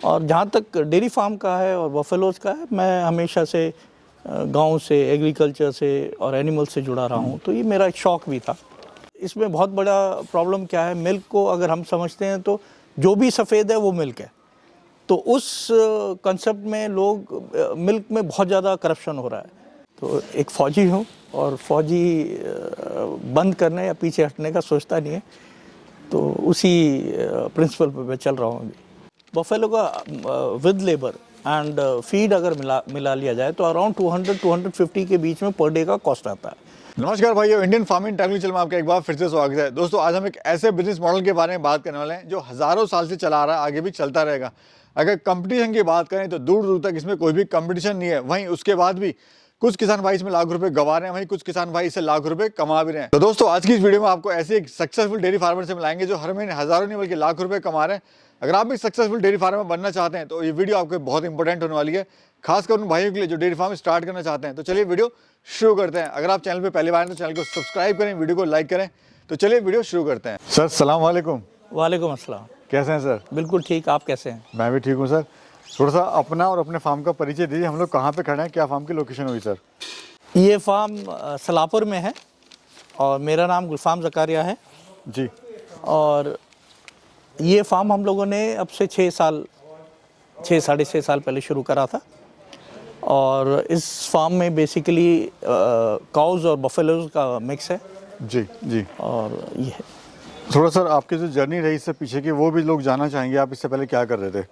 और जहाँ तक डेयरी फार्म का है और बफेलोज़ का है, मैं हमेशा से गांव से, एग्रीकल्चर से और एनिमल से जुड़ा रहा हूँ, तो ये मेरा एक शौक़ भी था। इसमें बहुत बड़ा प्रॉब्लम क्या है, मिल्क को अगर हम समझते हैं तो जो भी सफ़ेद है वो मिल्क है। तो उस कंसेप्ट में लोग मिल्क में बहुत ज़्यादा करप्शन हो रहा है। तो एक फ़ौजी हूँ और फ़ौजी बंद करने या पीछे हटने का सोचता नहीं है, तो उसी प्रिंसिपल पे मैं चल रहा हूँ अभी। बफेलो का विद लेबर एंड फीड अगर मिला लिया जाए तो अराउंड 200-250 के बीच में पर डे का कॉस्ट आता है। नमस्कार भाइयों, इंडियन फार्मिंग टेक्निकल चैनल में आपका एक बार फिर से स्वागत है। दोस्तों, आज हम एक ऐसे बिजनेस मॉडल के बारे में बात करने वाले हैं जो हज़ारों साल से चला आ रहा है, आगे भी चलता रहेगा। अगर कंपटीशन की बात करें तो दूर दूर तक इसमें कोई भी कंपटीशन नहीं है। वहीं उसके बाद भी कुछ किसान भाई इसमें लाख रुपए गंवा रहे हैं, वहीं कुछ किसान भाई इससे लाख रुपए कमा भी रहे हैं। तो दोस्तों, आज की इस वीडियो में आपको ऐसे एक सक्सेसफुल डेयरी फार्मर से मिलाएंगे जो हर महीने हज़ारों नहीं बल्कि लाख रुपए कमा रहे हैं। अगर आप भी सक्सेसफुल डेयरी फार्मर बनना चाहते हैं तो ये वीडियो आपको बहुत इंपॉर्टेंट होने वाली है, खासकर उन भाइयों के लिए जो डेयरी फार्म स्टार्ट करना चाहते हैं। तो चलिए वीडियो शुरू करते हैं। अगर आप चैनल पे पहली बार हैं तो चैनल को सब्सक्राइब करें, वीडियो को लाइक करें। तो चलिए वीडियो शुरू करते हैं। सर, सलाम वालेकुम। वालेकुम अस्सलाम। कैसे हैं सर? बिल्कुल ठीक, आप कैसे हैं? मैं भी ठीक हूँ सर। थोड़ा सा अपना और अपने फार्म का परिचय दीजिए। हम लोग कहाँ पे खड़े हैं, क्या फार्म की लोकेशन हुई सर? ये फार्म सलापुर में है और मेरा नाम गुलफाम ज़कारिया है जी। और ये फार्म हम लोगों ने अब से 6 साढ़े 6 साल पहले शुरू करा था। और इस फार्म में बेसिकली काउज और बफेलोज का मिक्स है। जी जी। और ये है। थोड़ा सर आपकी जो जर्नी रही इससे पीछे की वो भी लोग जानना चाहेंगे। आप इससे पहले क्या कर रहे थे?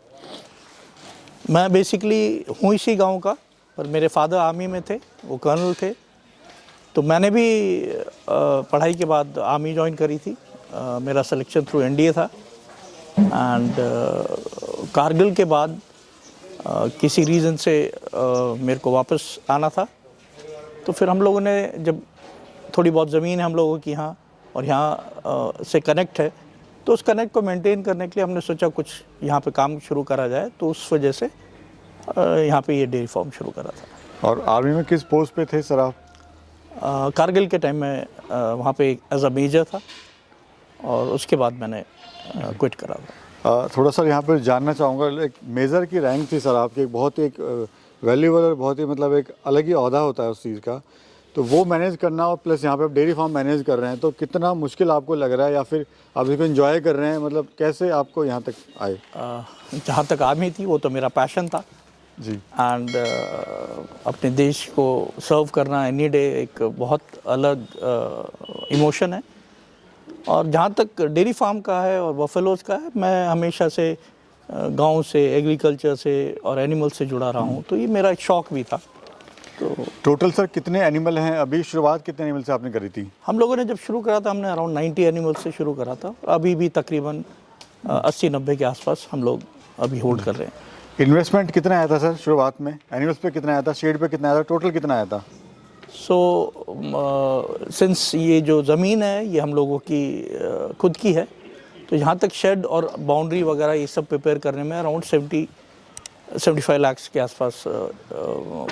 मैं बेसिकली हूँ इसी गांव का, पर मेरे फादर आर्मी में थे, वो कर्नल थे। तो मैंने भी पढ़ाई के बाद आर्मी ज्वाइन करी थी। मेरा सिलेक्शन थ्रू एनडीए था एंड कारगिल के बाद किसी रीज़न से मेरे को वापस आना था। तो फिर हम लोगों ने, जब थोड़ी बहुत ज़मीन है हम लोगों की यहाँ और यहाँ से कनेक्ट है, तो उस कनेक्ट को मेंटेन करने के लिए हमने सोचा कुछ यहाँ पे काम शुरू करा जाए। तो उस वजह से यहाँ पे ये डेयरी फार्म शुरू करा था। और आर्मी में किस पोस्ट पे थे सर आप? कारगिल के टाइम में वहाँ पे एज अ मेजर था और उसके बाद मैंने क्विट करा था। थोड़ा सर यहाँ पर जानना चाहूँगा, एक मेजर की रैंक थी सर आपकी, बहुत ही एक वैल्यूबल और बहुत ही मतलब एक अलग ही ओहदा होता है उस चीज़ का। तो वो मैनेज करना और प्लस यहाँ पे आप डेयरी फार्म मैनेज कर रहे हैं, तो कितना मुश्किल आपको लग रहा है या फिर आप इसको एंजॉय कर रहे हैं? मतलब कैसे आपको यहाँ तक आए? जहाँ तक आर्मी थी वो तो मेरा पैशन था जी। एंड अपने देश को सर्व करना एनी डे एक बहुत अलग इमोशन है। और जहाँ तक डेयरी फार्म का है और बफेलोज़ का है, मैं हमेशा से गांव से, एग्रीकल्चर से और एनिमल से जुड़ा रहा हूँ, तो ये मेरा एक शौक़ भी था। तो टोटल सर कितने एनिमल हैं अभी? शुरुआत कितने एनिमल से आपने करी थी? हम लोगों ने जब शुरू करा था, हमने अराउंड 90 एनिमल्स से शुरू करा था। अभी भी तकरीबन 80-90 के आसपास हम लोग अभी होल्ड कर रहे हैं। इन्वेस्टमेंट कितना आया था सर शुरुआत में? एनिमल्स पे कितना आया था, शेड पे कितना आया था, टोटल कितना आया था? सिंस ये जो ज़मीन है ये हम लोगों की खुद की है, तो यहाँ तक शेड और बाउंड्री वगैरह ये सब प्रिपेयर करने में अराउंड 75 लाख के आसपास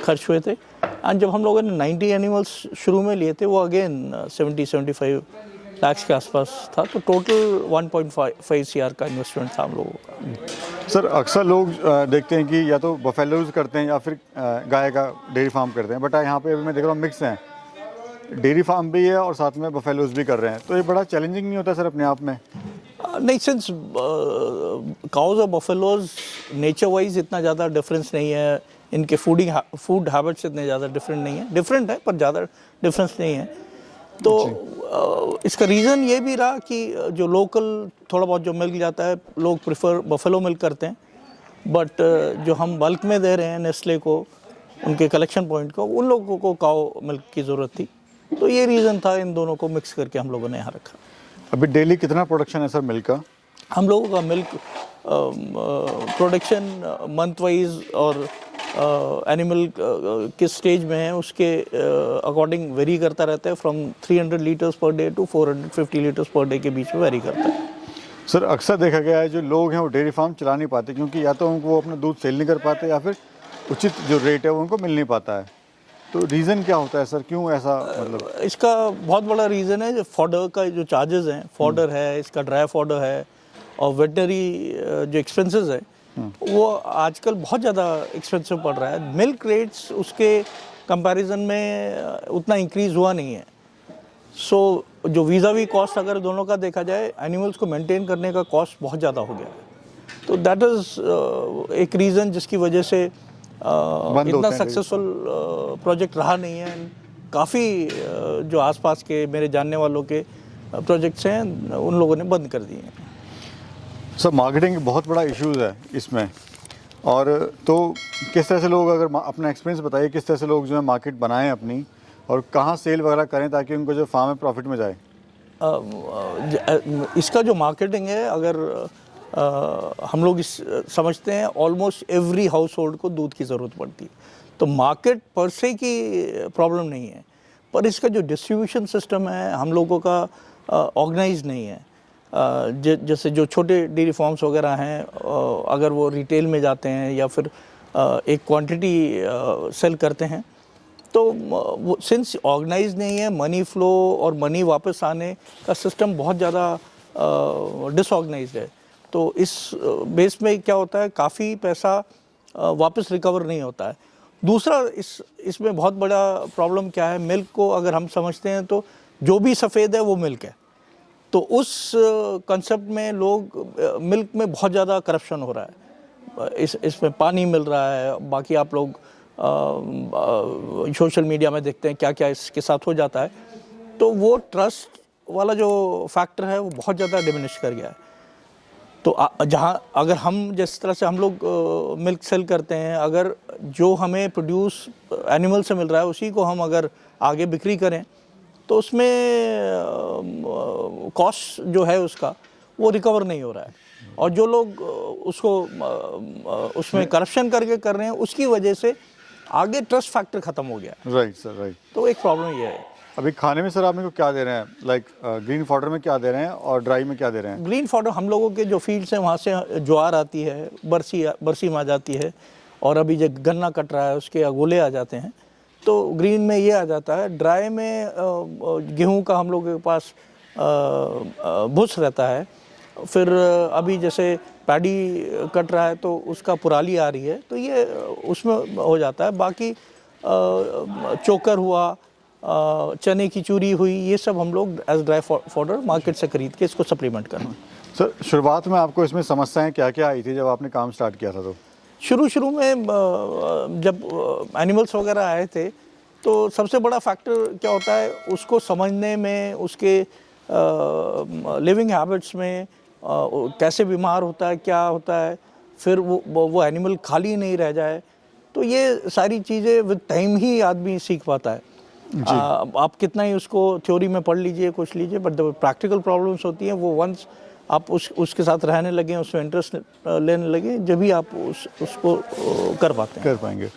खर्च हुए थे। एंड जब हम लोगों ने 90 एनिमल्स शुरू में लिए थे, वो अगेन 70-75 लाख के आसपास था। तो टोटल 1.5 CR का इन्वेस्टमेंट था हम लोगों का। सर, अक्सर लोग देखते हैं कि या तो बफेलोज करते हैं या फिर गाय का डेयरी फार्म करते हैं, बट यहाँ पे अभी मैं देख रहा हूँ मिक्स हैं, डेयरी फार्म भी है और साथ में बफेलोज भी कर रहे हैं। तो ये बड़ा चैलेंजिंग नहीं होता सर अपने आप में? नहीं, सिंस काउज और बफेलोज नेचर वाइज इतना ज़्यादा डिफरेंस नहीं है, इनके फूड हैबिट्स इतने ज़्यादा डिफरेंट नहीं है। डिफरेंट है पर ज़्यादा डिफरेंस नहीं है। तो इसका रीज़न ये भी रहा कि जो लोकल थोड़ा बहुत जो मिल्क जाता है, लोग प्रेफर बफेलो मिल्क करते हैं, बट जो हम बल्क में दे रहे हैं नेस्ले को, उनके कलेक्शन पॉइंट को, उन लोगों को काउ मिल्क की ज़रूरत थी। तो ये रीज़न था, इन दोनों को मिक्स करके हम लोगों ने यहाँ रखा। अभी डेली कितना प्रोडक्शन है सर मिल्क का? हम लोगों का मिल्क प्रोडक्शन मंथ वाइज और एनिमल किस स्टेज में है उसके अकॉर्डिंग वेरी करता रहता है। From 300 litres per day to 450 litres per day के बीच में वेरी करता है। सर, अक्सर देखा गया है जो लोग हैं वो डेयरी फार्म चला नहीं पाते, क्योंकि या तो उनको वो अपना दूध सेल नहीं कर पाते या फिर उचित जो रेट है वो उनको मिल नहीं पाता है। तो रीज़न क्या होता है सर, क्यों ऐसा? मतलब इसका बहुत बड़ा रीज़न है जो फॉडर का जो चार्जेस हैं, फॉडर है, इसका ड्राई फॉडर है और वेटनरी जो एक्सपेंसेस है, वो आजकल बहुत ज़्यादा एक्सपेंसिव पड़ रहा है। मिल्क रेट्स उसके कंपैरिजन में उतना इंक्रीज़ हुआ नहीं है। सो जो वीज़ा वी कॉस्ट अगर दोनों का देखा जाए, एनिमल्स को मेंटेन करने का कॉस्ट बहुत ज़्यादा हो गया है। तो दैट इज़ एक रीज़न जिसकी वजह से इतना सक्सेसफुल प्रोजेक्ट रहा नहीं है। काफ़ी जो आसपास के मेरे जानने वालों के प्रोजेक्ट्स हैं उन लोगों ने बंद कर दिए हैं। सर मार्केटिंग बहुत बड़ा इश्यूज़ है इसमें, और तो किस तरह से लोग, अगर अपना एक्सपीरियंस बताइए, किस तरह से लोग जो है मार्केट बनाएं अपनी, और कहाँ सेल वगैरह करें ताकि उनको जो फार्म है प्रॉफिट में जाए। इसका जो मार्केटिंग है, अगर हम लोग इस समझते हैं ऑलमोस्ट एवरी हाउस होल्ड को दूध की ज़रूरत पड़ती है, तो मार्केट पर से की प्रॉब्लम नहीं है, पर इसका जो डिस्ट्रीब्यूशन सिस्टम है हम लोगों का ऑर्गेनाइज नहीं है। जैसे जो छोटे डेयरी फार्म्स वगैरह हैं, अगर वो रिटेल में जाते हैं या फिर एक क्वांटिटी सेल करते हैं, तो वो सिंस ऑर्गेनाइज नहीं है, मनी फ्लो और मनी वापस आने का सिस्टम बहुत ज़्यादा डिसऑर्गेनाइज्ड है। तो इस बेस में क्या होता है, काफ़ी पैसा वापस रिकवर नहीं होता है। दूसरा इसमें बहुत बड़ा प्रॉब्लम क्या है, मिल्क को अगर हम समझते हैं तो जो भी सफ़ेद है वो मिल्क है। तो उस कंसेप्ट में लोग मिल्क में बहुत ज़्यादा करप्शन हो रहा है। इसमें पानी मिल रहा है। बाकी आप लोग सोशल मीडिया में देखते हैं क्या क्या इसके साथ हो जाता है। तो वो ट्रस्ट वाला जो फैक्टर है वो बहुत ज़्यादा डिमिनिश कर गया है। तो जहाँ अगर हम जिस तरह से हम लोग मिल्क सेल करते हैं, अगर जो हमें प्रोड्यूस एनिमल से मिल रहा है उसी को हम अगर आगे बिक्री करें तो उसमें कॉस्ट जो है उसका वो रिकवर नहीं हो रहा है, और जो लोग उसको उसमें करप्शन करके कर रहे हैं उसकी वजह से आगे ट्रस्ट फैक्टर ख़त्म हो गया। Right sir, right. तो एक प्रॉब्लम ये है। अभी खाने में सर आप मेरे को क्या दे रहे हैं, लाइक ग्रीन फॉडर में क्या दे रहे हैं और ड्राई में क्या दे रहे हैं? ग्रीन फॉडर हम लोगों के जो फील्ड्स हैं वहाँ से ज्वार आती है, बरसी में आ जाती है, और अभी जो गन्ना कट रहा है उसके अगोले आ जाते हैं, तो ग्रीन में ये आ जाता है। ड्राई में गेहूं का हम लोगों के पास भुस रहता है। फिर अभी जैसे पैडी कट रहा है तो उसका पुराली आ रही है, तो ये उसमें हो जाता है। बाकी चोकर हुआ, चने की चूरी हुई, ये सब हम लोग एज ड्राई फॉडर मार्केट से खरीद के इसको सप्लीमेंट करना। सर शुरुआत में आपको इसमें समस्याएं क्या क्या आई थी जब आपने काम स्टार्ट किया था? तो शुरू में जब एनिमल्स वगैरह आए थे तो सबसे बड़ा फैक्टर क्या होता है, उसको समझने में, उसके लिविंग हैबिट्स में, कैसे बीमार होता है, क्या होता है, फिर वो एनिमल खाली नहीं रह जाए। तो ये सारी चीज़ें विद टाइम ही आदमी सीख पाता है। आप कितना ही उसको थ्योरी में पढ़ लीजिए, कुछ लीजिए, बट द प्रैक्टिकल प्रॉब्लम्स होती हैं वो वंस आप उसके साथ रहने लगे, उसमें इंटरेस्ट लेने लगे, जब भी आप उसको कर पाते हैं, कर पाएंगे।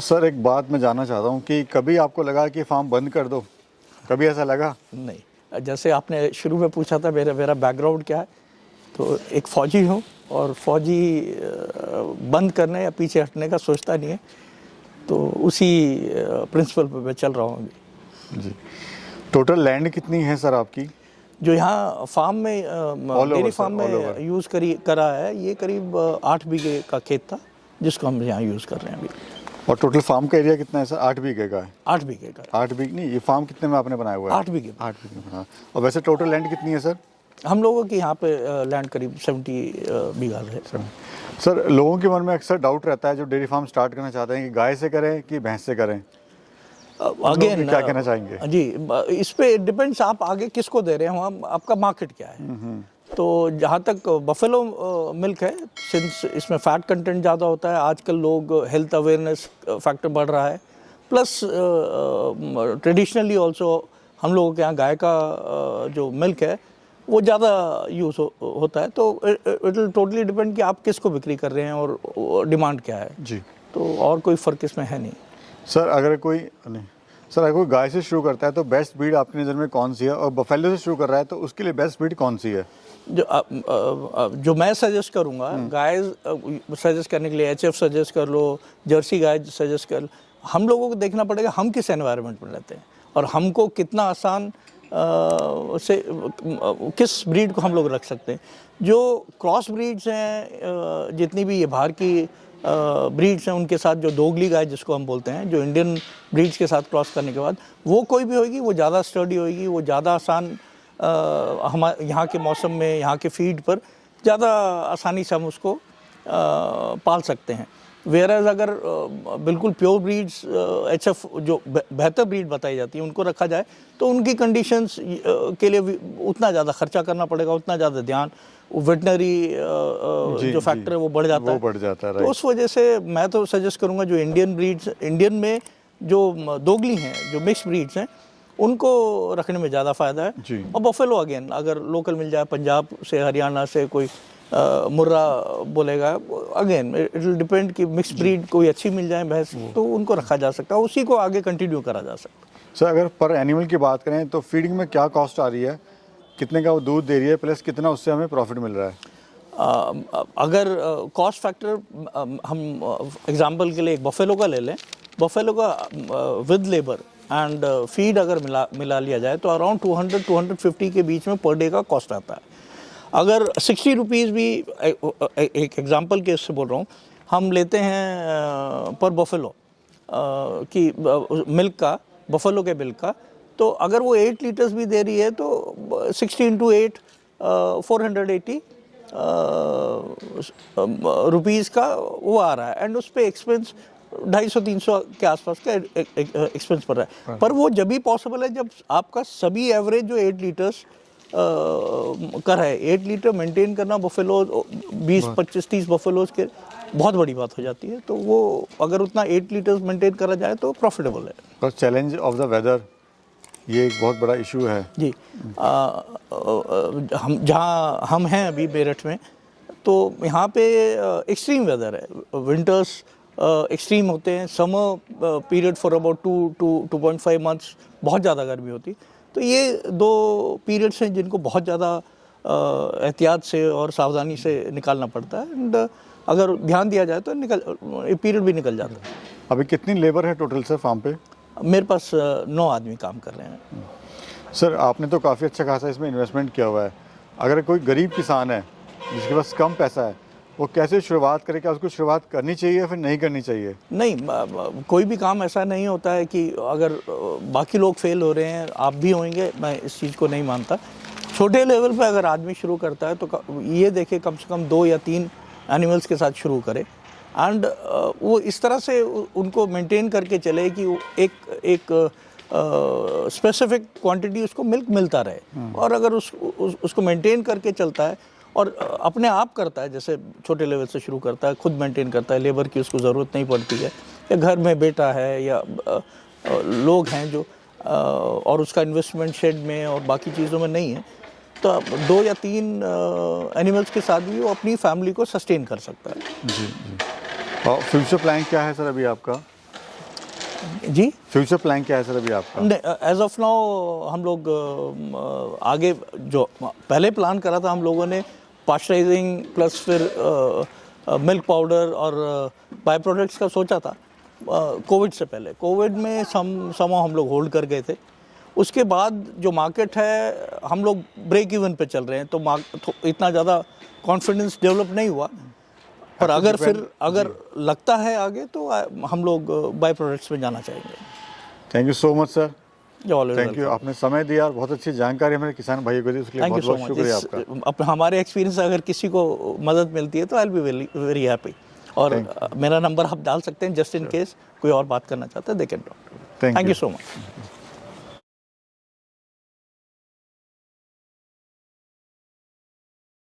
सर एक बात मैं जानना चाहता हूँ कि कभी आपको लगा कि फार्म बंद कर दो, कभी ऐसा लगा? नहीं। जैसे आपने शुरू में पूछा था मेरा बैकग्राउंड क्या है, तो एक फ़ौजी हूँ, और फ़ौजी बंद करने या पीछे हटने का सोचता नहीं है, तो उसी प्रिंसिपल पे मैं चल रहा हूँ अभी। जी। टोटल लैंड कितनी है सर आपकी? जो यहाँ फार्म में, डेयरी फार्म में यूज़ करा है, ये करीब 8 बीघे का खेत था जिसको हम यहाँ यूज़ कर रहे हैं अभी। और टोटल फार्म का एरिया कितना है सर? 8 बीघे का है। 8 बीघे का। 8 बीघे नहीं, ये फार्म कितने में आपने बनाया हुआ है? 8 बीघे। 8 बीघे में, हाँ। और वैसे टोटल लैंड कितनी है सर? हम लोगों की यहाँ पे लैंड करीब 70 बीघा है। सर लोगों के मन में अक्सर डाउट रहता है जो डेयरी फार्म स्टार्ट करना चाहते हैं कि गाय से करें कि भैंस से करें। अगेन क्या कहना चाहेंगे? जी, इस पे डिपेंड्स आप आगे किसको दे रहे हैं, वहाँ आपका मार्केट क्या है। तो जहाँ तक बफेलो मिल्क है, सिंस इसमें फ़ैट कंटेंट ज़्यादा होता है, आजकल लोग हेल्थ अवेयरनेस फैक्टर बढ़ रहा है, प्लस ट्रेडिशनली ऑल्सो हम लोगों के यहाँ गाय का जो मिल्क है वो ज़्यादा यूज़ होता है। तो इट विल टोटली डिपेंड कि आप किसको बिक्री कर रहे हैं और डिमांड क्या है जी। तो और कोई फ़र्क इसमें है नहीं। सर अगर कोई गाय से शुरू करता है तो बेस्ट ब्रीड आपकी नज़र में कौन सी है, और बफेलो से शुरू कर रहा है तो उसके लिए बेस्ट ब्रीड कौन सी है? जो मैं सजेस्ट करूँगा, गाय सजेस्ट करने के लिए HF सजेस्ट कर लो, जर्सी गाय सजेस्ट कर लो। हम लोगों को देखना पड़ेगा हम किस एनवायरनमेंट में रहते हैं और हमको कितना आसान से किस ब्रीड को हम लोग रख सकते हैं। जो क्रॉस ब्रीड्स हैं, जितनी भी ये बाहर की ब्रीड्स हैं, उनके साथ जो दोगली गाय जिसको हम बोलते हैं, जो इंडियन ब्रीड्स के साथ क्रॉस करने के बाद वो कोई भी होगी, वो ज़्यादा स्टडी होगी, वो ज़्यादा आसान हमारे यहाँ के मौसम में, यहाँ के फीड पर ज़्यादा आसानी से हम उसको पाल सकते हैं। वेयरएज अगर बिल्कुल प्योर ब्रीड्स एचएफ जो बेहतर ब्रीड बताई जाती है उनको रखा जाए तो उनकी कंडीशंस के लिए उतना ज़्यादा खर्चा करना पड़ेगा, उतना ज़्यादा ध्यान, वेटनरी जो फैक्टर है वो बढ़ जाता है। तो उस वजह से मैं तो सजेस्ट करूँगा जो इंडियन ब्रीड्स, इंडियन में जो दोगली हैं, जो मिक्स ब्रीड्स हैं, उनको रखने में ज़्यादा फ़ायदा है। और बफेलो अगेन अगर लोकल मिल जाए, पंजाब से, हरियाणा से कोई मुर्रा बोलेगा, अगेन इट विल डिपेंड कि मिक्स ब्रीड कोई अच्छी मिल जाए भैंस तो उनको रखा जा सकता है, उसी को आगे कंटिन्यू करा जा सकता है। सर अगर पर एनिमल की बात करें तो फीडिंग में क्या कॉस्ट आ रही है, कितने का वो दूध दे रही है, प्लस कितना उससे हमें प्रॉफिट मिल रहा है? अगर कॉस्ट फैक्टर हम एग्जांपल के लिए एक बफेलो का ले लें, बफेलो का विद लेबर एंड फीड अगर मिला लिया जाए तो अराउंड 200-250 के बीच में पर डे का कॉस्ट आता है। अगर 60 रुपीज़ भी, एक एग्जांपल केस से बोल रहा हूँ, हम लेते हैं पर बफेलो की मिल्क का, बफेलो के मिल्क का, तो अगर वो 8 लीटर्स भी दे रही है तो 60 into 8 480 रुपीज़ का वो आ रहा है। एंड उस पर एक्सपेंस 250-300 के आसपास का एक्सपेंस पड़ रहा है। पर वो जब भी पॉसिबल है जब आपका सभी एवरेज जो 8 लीटर्स कर है, 8 लीटर मेंटेन करना बफेलो 20-25-30 बफेलोज के बहुत बड़ी बात हो जाती है। तो वो अगर उतना 8 लीटर्स मेंटेन करा जाए तो प्रॉफिटेबल है। और चैलेंज ऑफ द वेदर ये एक बहुत बड़ा इशू है जी। हम जहाँ हम हैं अभी मेरठ में, तो यहाँ पे एक्सट्रीम वेदर है, विंटर्स एक्सट्रीम होते हैं, summer period for about 2-2.5 months बहुत ज़्यादा गर्मी होती। तो ये दो पीरियड्स हैं जिनको बहुत ज़्यादा एहतियात से और सावधानी से निकालना पड़ता है। एंड अगर ध्यान दिया जाए तो ये पीरियड भी निकल जाता है। अभी कितनी लेबर है टोटल सर फार्म पे? मेरे पास 9 आदमी काम कर रहे हैं। सर आपने तो काफ़ी अच्छा खासा इसमें इन्वेस्टमेंट किया हुआ है। अगर कोई गरीब किसान है जिसके पास कम पैसा है, वो कैसे शुरुआत करे? क्या उसको शुरुआत करनी चाहिए या फिर नहीं करनी चाहिए? नहीं, कोई भी काम ऐसा नहीं होता है कि अगर बाकी लोग फेल हो रहे हैं आप भी होंगे, मैं इस चीज़ को नहीं मानता। छोटे लेवल पे अगर आदमी शुरू करता है तो ये देखे कम से कम 2 या 3 एनिमल्स के साथ शुरू करे। एंड वो इस तरह से उनको मेंटेन करके चले कि एक स्पेसिफिक क्वांटिटी उसको मिल्क मिलता रहे। और अगर उसको मेंटेन करके चलता है और अपने आप करता है, जैसे छोटे लेवल से शुरू करता है, खुद मेंटेन करता है, लेबर की उसको ज़रूरत नहीं पड़ती है, या घर में बेटा है या लोग हैं जो और उसका इन्वेस्टमेंट शेड में और बाकी चीज़ों में नहीं है, तो 2 या 3 एनिमल्स के साथ भी वो अपनी फैमिली को सस्टेन कर सकता है। जी। और फ्यूचर प्लान क्या है सर अभी आपका? जी, फ्यूचर प्लान क्या है सर अभी आपका? एज ऑफ नाउ हम लोग आगे जो पहले प्लान करा था हम लोगों ने, पास्चराइजिंग प्लस फिर मिल्क पाउडर और बाय प्रोडक्ट्स का सोचा था कोविड से पहले। कोविड में समय हम लोग होल्ड कर गए थे। उसके बाद जो मार्केट है हम लोग ब्रेक इवन पे चल रहे हैं, तो इतना ज़्यादा कॉन्फिडेंस डेवलप नहीं हुआ। पर अगर लगता है आगे तो हम लोग बाय प्रोडक्ट्स में जाना चाहेंगे। Thank you so much sir. Thank you, आपने समय दिया और बहुत अच्छी जानकारी हमारे किसान भाइयों को दी, उसके लिए बहुत बहुत शुक्रिया आपका। हमारे एक्सपीरियंस से अगर किसी को मदद मिलती है तो I will be very happy. और मेरा नंबर आप डाल सकते हैं जस्ट इन केस कोई और बात करना चाहता है, they can talk. Thank you so much.